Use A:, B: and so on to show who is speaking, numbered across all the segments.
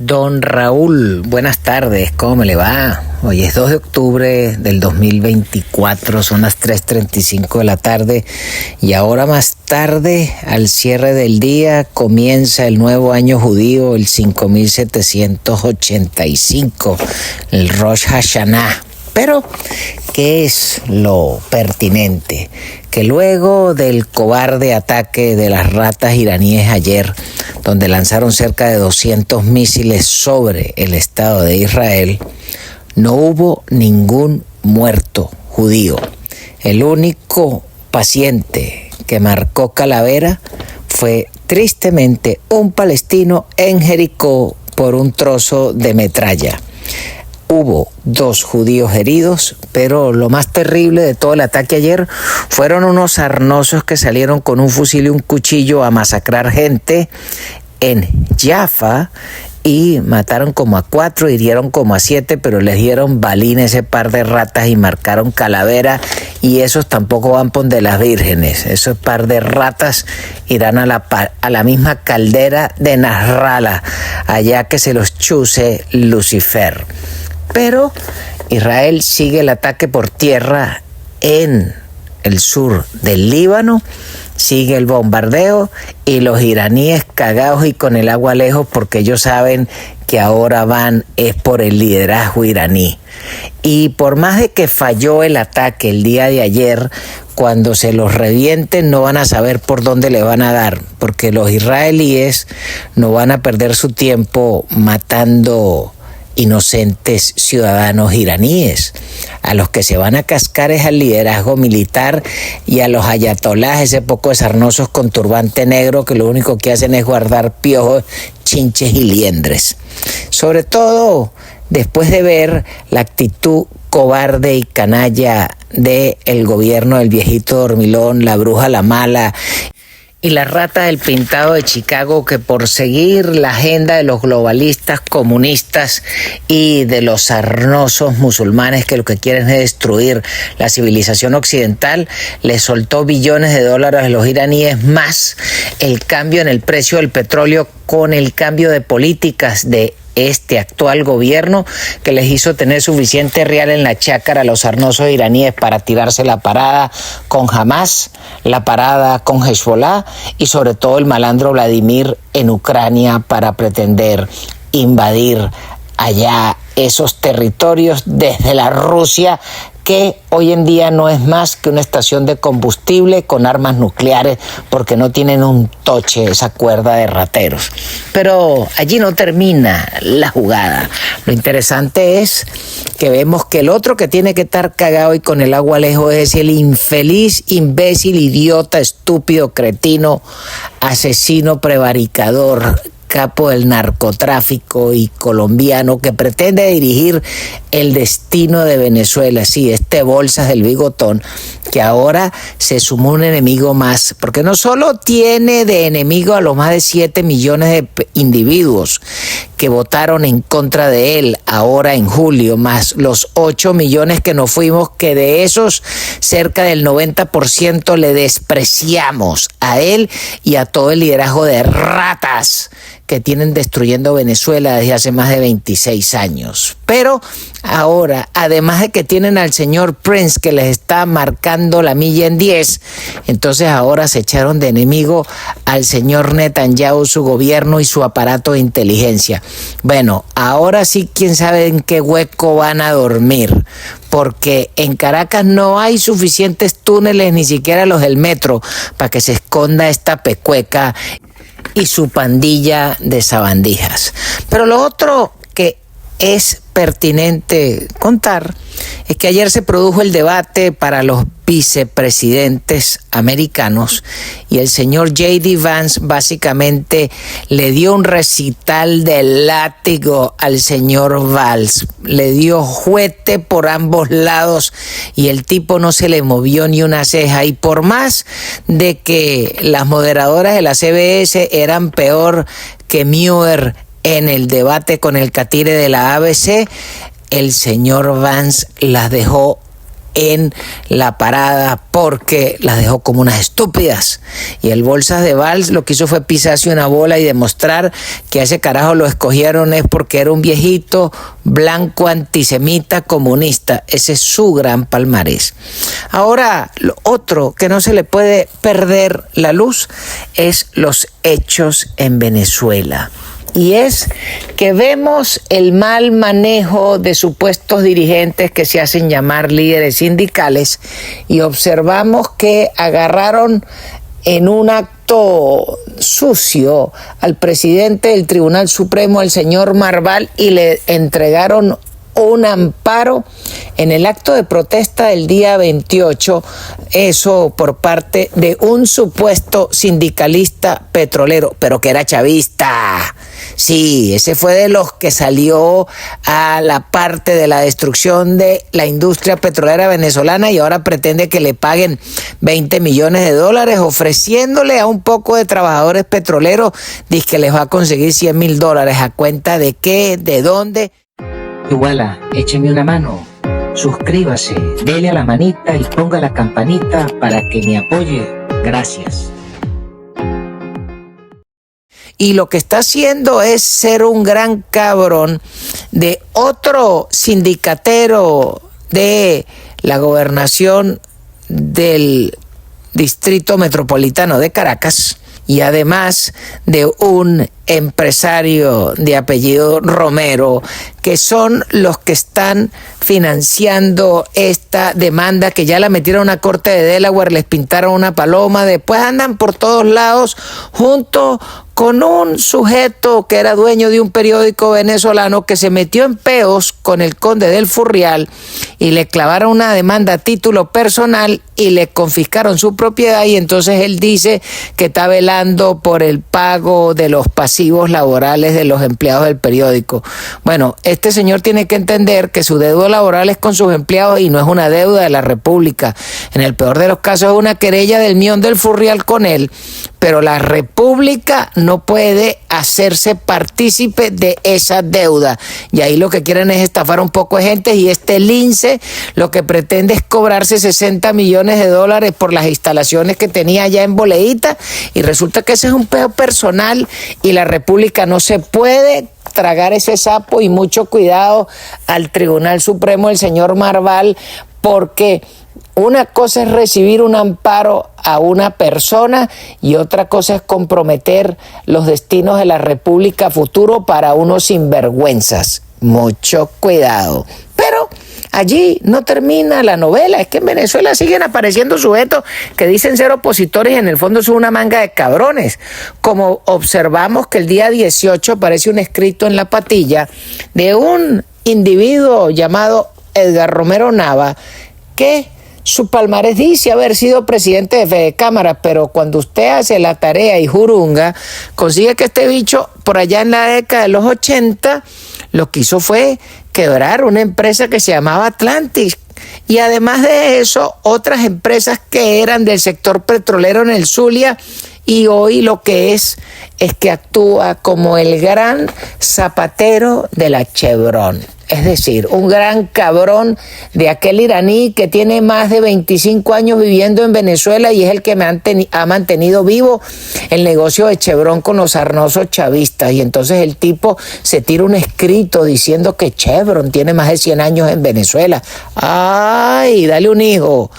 A: Don Raúl, buenas tardes, ¿cómo me le va? Hoy es 2 de octubre del 2024, son las 3:35 de la tarde y ahora más tarde, al cierre del día, comienza el nuevo año judío, el 5785, el Rosh Hashanah. Pero, ¿qué es lo pertinente? Que luego del cobarde ataque de las ratas iraníes ayer, donde lanzaron cerca de 200 misiles sobre el Estado de Israel, no hubo ningún muerto judío. El único paciente que marcó calavera fue tristemente un palestino en Jericó por un trozo de metralla. Hubo 2 judíos heridos, pero lo más terrible de todo el ataque ayer fueron unos sarnosos que salieron con un fusil y un cuchillo a masacrar gente en Jaffa y mataron como a 4, hirieron como a 7, pero les dieron balín a ese par de ratas y marcaron calavera, y esos tampoco van por de las vírgenes. Esos par de ratas irán a la misma caldera de Nasrallah, allá que se los chuse Lucifer. Pero Israel sigue el ataque por tierra en el sur del Líbano, sigue el bombardeo y los iraníes cagados y con el agua lejos porque ellos saben que ahora van es por el liderazgo iraní. Y por más de que falló el ataque el día de ayer, cuando se los revienten no van a saber por dónde le van a dar, porque los israelíes no van a perder su tiempo matando inocentes ciudadanos iraníes. A los que se van a cascar es al liderazgo militar y a los ayatolás, ese poco de sarnosos con turbante negro que lo único que hacen es guardar piojos, chinches y liendres. Sobre todo después de ver la actitud cobarde y canalla del gobierno del viejito dormilón, la bruja la mala y la rata del pintado de Chicago, que por seguir la agenda de los globalistas comunistas y de los sarnosos musulmanes que lo que quieren es destruir la civilización occidental, le soltó billones de dólares a los iraníes, más el cambio en el precio del petróleo con el cambio de políticas de este actual gobierno, que les hizo tener suficiente real en la chácara a los sarnosos iraníes para tirarse la parada con Hamas, la parada con Hezbollah y sobre todo el malandro Vladimir en Ucrania para pretender invadir allá esos territorios desde la Rusia que hoy en día no es más que una estación de combustible con armas nucleares, porque no tienen un toche esa cuerda de rateros. Pero allí no termina la jugada. Lo interesante es que vemos que el otro que tiene que estar cagado y con el agua lejos es el infeliz, imbécil, idiota, estúpido, cretino, asesino, prevaricador, capo del narcotráfico y colombiano que pretende dirigir el destino de Venezuela. Sí, este Bolsas del Bigotón, que ahora se sumó un enemigo más, porque no solo tiene de enemigo a los más de 7 millones de individuos que votaron en contra de él ahora en julio, más los 8 millones que nos fuimos, que de esos cerca del 90% le despreciamos a él y a todo el liderazgo de ratas que tienen destruyendo Venezuela desde hace más de 26 años. Pero ahora, además de que tienen al señor Prince que les está marcando la milla en 10, entonces ahora se echaron de enemigo al señor Netanyahu, su gobierno y su aparato de inteligencia. Bueno, ahora sí, quién sabe en qué hueco van a dormir, porque en Caracas no hay suficientes túneles, ni siquiera los del metro, para que se esconda esta pecueca y su pandilla de sabandijas. Pero lo otro que es pertinente contar es que ayer se produjo el debate para los vicepresidentes americanos y el señor J.D. Vance básicamente le dio un recital de látigo al señor Valls, le dio juguete por ambos lados y el tipo no se le movió ni una ceja. Y por más de que las moderadoras de la CBS eran peor que Muir en el debate con el catire de la ABC, el señor Vance las dejó en la parada porque las dejó como unas estúpidas. Y el Bolsas de Valls lo que hizo fue pisarse una bola y demostrar que a ese carajo lo escogieron es porque era un viejito blanco antisemita comunista. Ese es su gran palmarés. Ahora, lo otro que no se le puede perder la luz es los hechos en Venezuela. Y es que vemos el mal manejo de supuestos dirigentes que se hacen llamar líderes sindicales y observamos que agarraron en un acto sucio al presidente del Tribunal Supremo, el señor Marval, y le entregaron un amparo en el acto de protesta del día 28, eso por parte de un supuesto sindicalista petrolero, pero que era chavista. Sí, ese fue de los que salió a la parte de la destrucción de la industria petrolera venezolana y ahora pretende que le paguen 20 millones de dólares ofreciéndole a un poco de trabajadores petroleros, dice que les va a conseguir 100 mil dólares. ¿A cuenta de qué? ¿De dónde?
B: Iguala, écheme una mano, suscríbase, dele a la manita y ponga la campanita para que me apoye. Gracias.
A: Y lo que está haciendo es ser un gran cabrón de otro sindicatero de la gobernación del Distrito Metropolitano de Caracas y además de un empresario de apellido Romero, que son los que están financiando esta demanda, que ya la metieron a una corte de Delaware, les pintaron una paloma, después andan por todos lados junto con un sujeto que era dueño de un periódico venezolano que se metió en peos con el conde del Furrial y le clavaron una demanda a título personal y le confiscaron su propiedad, y entonces él dice que está velando por el pago de los pasivos laborales de los empleados del periódico. Bueno, este señor tiene que entender que su deuda laboral es con sus empleados y no es una deuda de la República. En el peor de los casos es una querella del Mion del Furrial con él, pero la República no puede hacerse partícipe de esa deuda. Y ahí lo que quieren es estafar un poco de gente, y este lince lo que pretende es cobrarse 60 millones de dólares por las instalaciones que tenía allá en Boleíta, y resulta que ese es un peo personal y la República no se puede tragar ese sapo. Y mucho cuidado al Tribunal Supremo del señor Marval, porque una cosa es recibir un amparo a una persona y otra cosa es comprometer los destinos de la República a futuro para unos sinvergüenzas. Mucho cuidado. Pero allí no termina la novela. Es que en Venezuela siguen apareciendo sujetos que dicen ser opositores y en el fondo son una manga de cabrones. Como observamos que el día 18 aparece un escrito en La Patilla de un individuo llamado Edgar Romero Nava, que su palmarés dice haber sido presidente de Fedecámara, pero cuando usted hace la tarea y jurunga, consigue que este bicho, por allá en la década de los 80, lo que hizo fue quebrar una empresa que se llamaba Atlantis. Y además de eso, otras empresas que eran del sector petrolero en el Zulia, y hoy lo que es que actúa como el gran zapatero de la Chevron. Es decir, un gran cabrón de aquel iraní que tiene más de 25 años viviendo en Venezuela y es el que ha mantenido vivo el negocio de Chevron con los sarnosos chavistas. Y entonces el tipo se tira un escrito diciendo que Chevron tiene más de 100 años en Venezuela. ¡Ay, dale un hijo!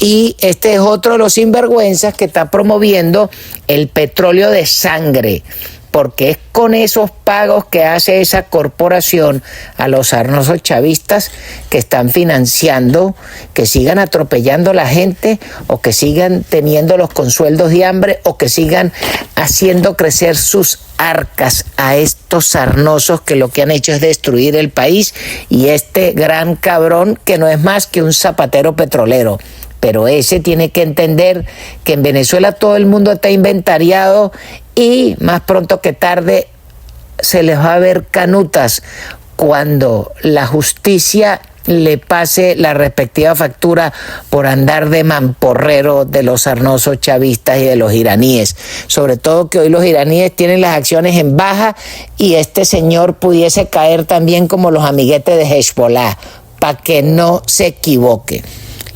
A: Y este es otro de los sinvergüenzas que está promoviendo el petróleo de sangre, porque es con esos pagos que hace esa corporación a los sarnosos chavistas que están financiando que sigan atropellando a la gente, o que sigan teniéndolos con sueldos de hambre, o que sigan haciendo crecer sus arcas a estos sarnosos que lo que han hecho es destruir el país, y este gran cabrón que no es más que un zapatero petrolero. Pero ese tiene que entender que en Venezuela todo el mundo está inventariado y más pronto que tarde se les va a ver canutas cuando la justicia le pase la respectiva factura por andar de mamporrero de los sarnosos chavistas y de los iraníes. Sobre todo que hoy los iraníes tienen las acciones en baja y este señor pudiese caer también como los amiguetes de Hezbollah, para que no se equivoque.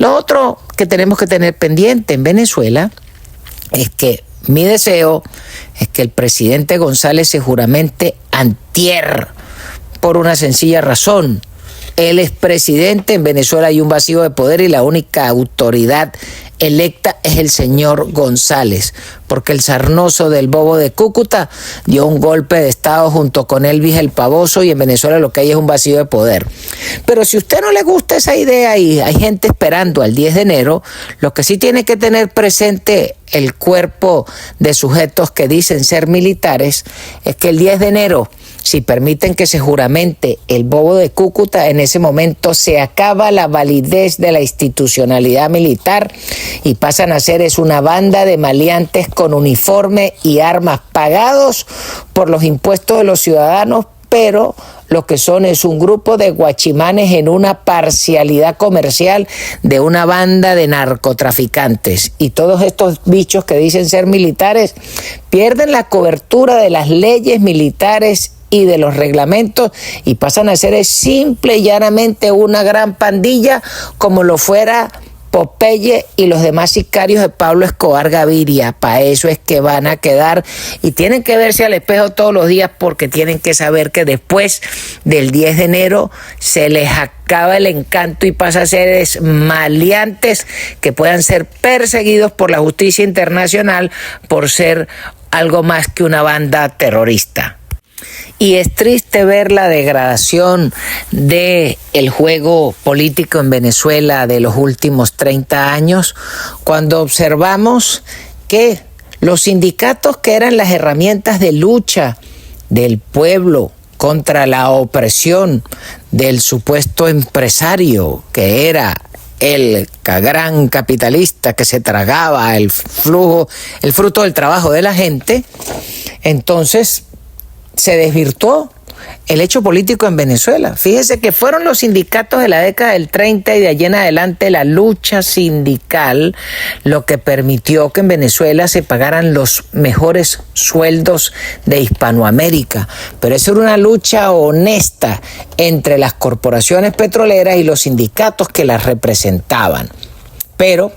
A: Lo otro que tenemos que tener pendiente en Venezuela es que mi deseo es que el presidente González se juramente antier, por una sencilla razón. Él es presidente, en Venezuela hay un vacío de poder y la única autoridad electa es el señor González, porque el sarnoso del bobo de Cúcuta dio un golpe de estado junto con Elvis el Pavoso y en Venezuela lo que hay es un vacío de poder. Pero si a usted no le gusta esa idea y hay gente esperando al 10 de enero, lo que sí tiene que tener presente el cuerpo de sujetos que dicen ser militares es que el 10 de enero, si permiten que se juramente el bobo de Cúcuta, en ese momento se acaba la validez de la institucionalidad militar y pasan a ser una banda de maleantes con uniforme y armas pagados por los impuestos de los ciudadanos, pero lo que son es un grupo de guachimanes en una parcialidad comercial de una banda de narcotraficantes. Y todos estos bichos que dicen ser militares pierden la cobertura de las leyes militares y de los reglamentos y pasan a ser simple y llanamente una gran pandilla como lo fuera Popeye y los demás sicarios de Pablo Escobar Gaviria. Para eso es que van a quedar y tienen que verse al espejo todos los días porque tienen que saber que después del 10 de enero se les acaba el encanto y pasa a ser maleantes que puedan ser perseguidos por la justicia internacional por ser algo más que una banda terrorista. Y es triste ver la degradación del juego político en Venezuela de los últimos 30 años, cuando observamos que los sindicatos, que eran las herramientas de lucha del pueblo contra la opresión del supuesto empresario, que era el gran capitalista que se tragaba el fruto del trabajo de la gente, entonces se desvirtuó el hecho político en Venezuela. Fíjese que fueron los sindicatos de la década del 30 y de allí en adelante la lucha sindical lo que permitió que en Venezuela se pagaran los mejores sueldos de Hispanoamérica. Pero esa era una lucha honesta entre las corporaciones petroleras y los sindicatos que las representaban. Pero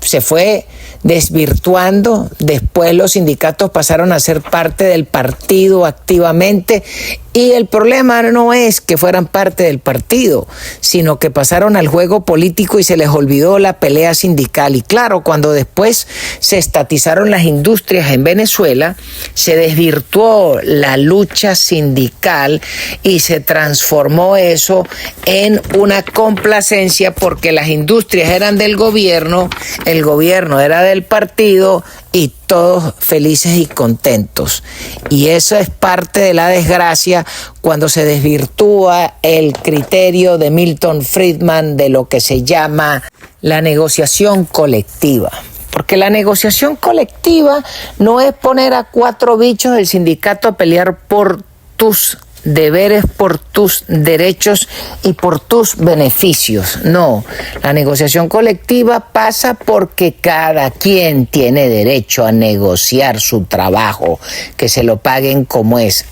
A: se fue desvirtuando, después los sindicatos pasaron a ser parte del partido activamente y el problema no es que fueran parte del partido, sino que pasaron al juego político y se les olvidó la pelea sindical. Y claro, cuando después se estatizaron las industrias en Venezuela, se desvirtuó la lucha sindical y se transformó eso en una complacencia porque las industrias eran del gobierno, el gobierno era del partido y todos felices y contentos. Y eso es parte de la desgracia cuando se desvirtúa el criterio de Milton Friedman de lo que se llama la negociación colectiva. Porque la negociación colectiva no es poner a 4 bichos del sindicato a pelear por tus deberes, por tus derechos y por tus beneficios. No, la negociación colectiva pasa porque cada quien tiene derecho a negociar su trabajo, que se lo paguen como es.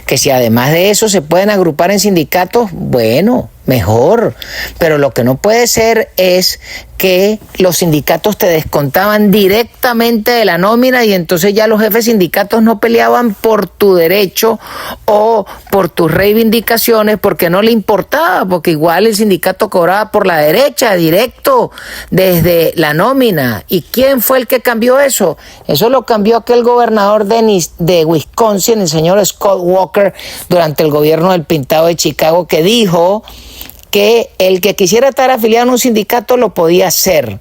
A: Que si además de eso se pueden agrupar en sindicatos, bueno, mejor, pero lo que no puede ser es que los sindicatos te descontaban directamente de la nómina y entonces ya los jefes sindicatos no peleaban por tu derecho o por tus reivindicaciones porque no le importaba, porque igual el sindicato cobraba por la derecha, directo, desde la nómina. ¿Y quién fue el que cambió eso? Eso lo cambió aquel gobernador de Wisconsin, el señor Scott Walker, durante el gobierno del Pintado de Chicago, que dijo que el que quisiera estar afiliado a un sindicato lo podía hacer,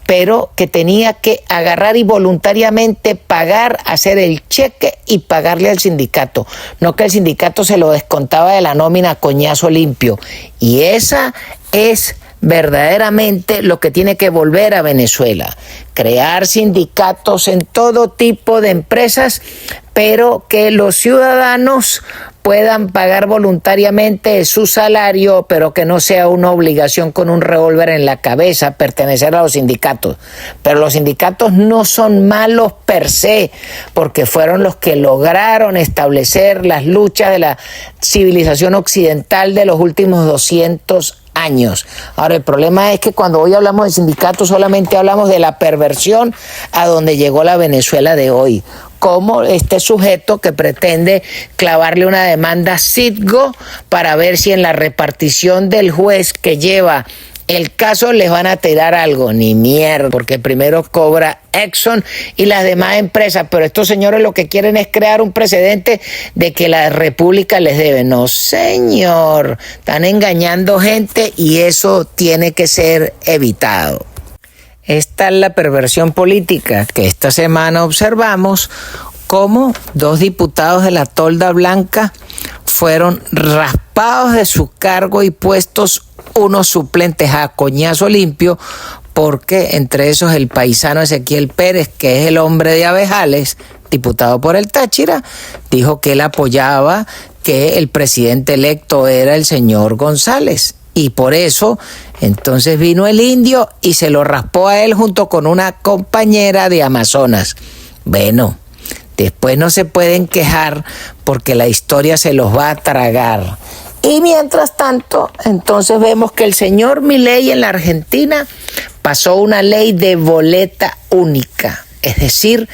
A: pero que tenía que agarrar y voluntariamente pagar, hacer el cheque y pagarle al sindicato, no que el sindicato se lo descontaba de la nómina a coñazo limpio. Y esa es verdaderamente lo que tiene que volver a Venezuela, crear sindicatos en todo tipo de empresas, pero que los ciudadanos puedan pagar voluntariamente su salario, pero que no sea una obligación con un revólver en la cabeza pertenecer a los sindicatos. Pero los sindicatos no son malos per se, porque fueron los que lograron establecer las luchas de la civilización occidental de los últimos 200 años. años. Ahora, el problema es que cuando hoy hablamos de sindicatos solamente hablamos de la perversión a donde llegó la Venezuela de hoy. Como este sujeto que pretende clavarle una demanda a Citgo para ver si en la repartición del juez que lleva el caso les van a tirar algo. Ni mierda, porque primero cobra Exxon y las demás empresas, pero estos señores lo que quieren es crear un precedente de que la República les debe. No, señor, están engañando gente y eso tiene que ser evitado. Esta es la perversión política que esta semana observamos, cómo 2 diputados de la tolda blanca fueron raspados de su cargo y puestos unos suplentes a coñazo limpio, porque entre esos el paisano Ezequiel Pérez, que es el hombre de Abejales, diputado por el Táchira, dijo que él apoyaba que el presidente electo era el señor González. Y por eso, entonces vino el indio y se lo raspó a él junto con una compañera de Amazonas. Bueno, después no se pueden quejar porque la historia se los va a tragar. Y mientras tanto, entonces vemos que el señor Milei en la Argentina pasó una ley de boleta única. Es decir,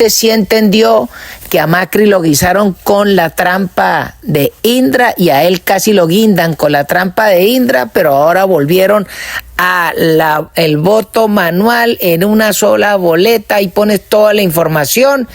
A: sí entendió que a Macri lo guisaron con la trampa de Indra y a él casi lo guindan con la trampa de Indra, pero ahora volvieron a el voto manual en una sola boleta y pones toda la información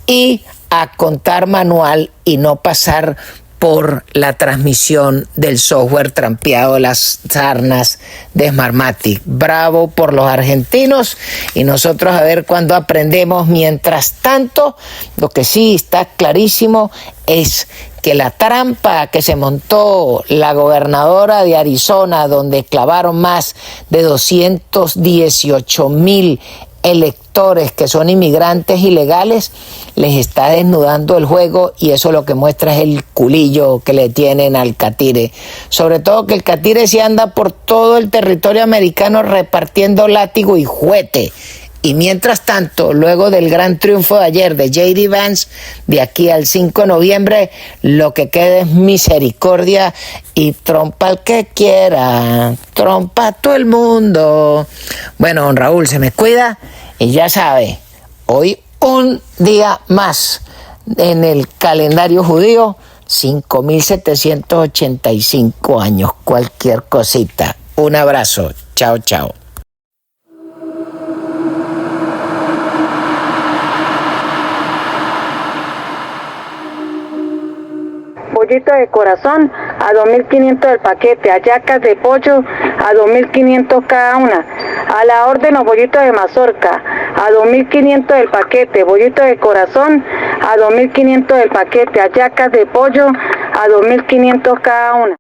A: y a contar manual y no pasar por la transmisión del software trampeado, las sarnas de Smartmatic. Bravo por los argentinos y nosotros a ver cuándo aprendemos. Mientras tanto, lo que sí está clarísimo es que la trampa que se montó la gobernadora de Arizona, donde clavaron más de 218,000 electores que son inmigrantes ilegales, les está desnudando el juego y eso lo que muestra es el culillo que le tienen al catire. Sobre todo que el catire se anda por todo el territorio americano repartiendo látigo y juguete. Y mientras tanto, luego del gran triunfo de ayer de J.D. Vance, de aquí al 5 de noviembre, lo que queda es misericordia y trompa al que quiera, trompa a todo el mundo. Bueno, don Raúl, se me cuida y ya sabe, hoy un día más en el calendario judío, 5.785 años, cualquier cosita. Un abrazo, chao, chao.
C: Pollito de corazón a 2.500 el paquete, hallacas de pollo a 2.500 cada una, a la orden los bollitos de mazorca a 2.500 el paquete, bollito de corazón a 2.500 el paquete, hallacas de pollo a 2.500 cada una.